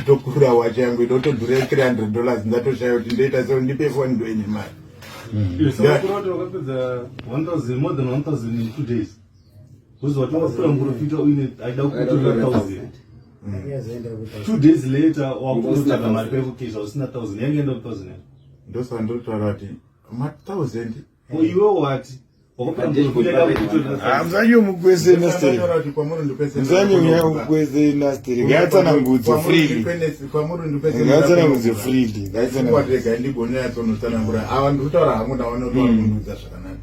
ndatokura wacha yangu inotodhura $300 ndatoshaya kuti ndoita so ndipe phone ndo ine mari. So wakapedza 1000 more than 1000 in 2 days. Because what was from profit in it, I don't put 1000. 2 days later, wakutotaka mari pekukisha usina 1000 yangeenda 1000. Ndosa ndotaura kuti ma 1000 iwe wati Inzwayiyo mukwese nastere. Inzwayiyo mukwese nastere. Gatsana ngudzi freely. Gatsana ngudzi freely. Gatsana ngudzi ndigone yatsonotsanangura. Ava ndikutaura hangu naona kuti vanondudza zvakanaka.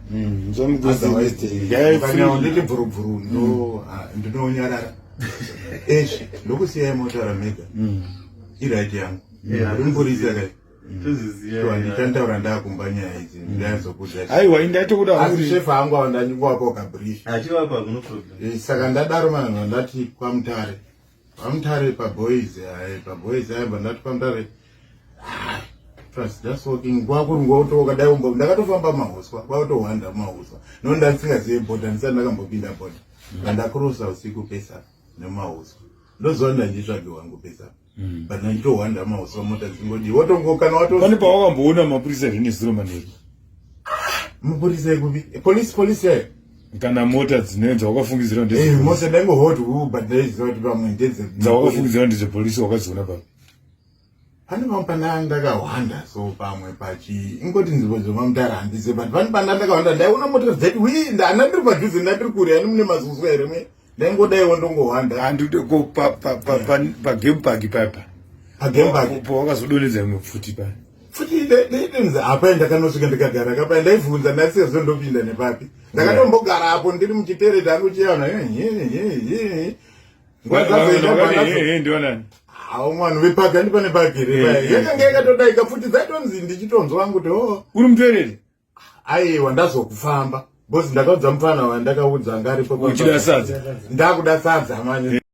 Nzomukwese nastere. Gaya freely. Nditi bvurubvuru ndinonyarara. Eshe ndokusiya motaura mega. Iraiti yangu. Ndimburisa kai. Nditantaura ndakumbanya idzi ndazokuza. Aiwa indatokuda asi chef hangu awandanyingwa kabrief. Achivapa no problem. Saka ndadaro mana ndati kwamutare. Kwamutare paboys aiba ndati kwamutare. Trust just walking kwakuri ngotoka dai umbo ndakatofamba mahuswa kwautowanda mahuswa. Nondansingaziye boda ndisandakambopinda boda. Ndakrosa usiku pesa nemahuswa. Ndozonda nditsvage wangu pesa. Bana nditowanda mahuswa mota dzingodi wotongokana wato. Pane pawakamboona mapurisa rinezuro maneri. Mapurisa ekupi? Police kana mota dzinenza wakafungidzira ndezvo. Mota dango hot but there is not pamwe ndedze. Dzawakafungidzira ndezvo polisi wakadziona pa. Pane mampana ndakawanda so pamwe pachi ingoti nzvimbo dzomamutara handise but pane panda ndakawanda ndaiona mota dzetu ndana ndiri padhuze ndiri kure yani mune mazuzwa here mwe ndaingodaiwo ndongowanda handide ko pa game park papa game park po wakazodonedza imwe futi pa futi ndenza apa ndakanosvika ndikagara kapa ndaivhunza ndasezvo ndopinda nepapi ndakatombogara apo ndiri muchipere tangu chiyaona ndionani hawo mwana wepaka ndi pane pagere yakanga yakatoda ikafutidza itonzi ndichitonzwa wangu kuti uri mutereri aiwa ndazokufamba bosi ndakaudza mufana wandakaudza ngaripo uchida sadza ndakuda sadza manje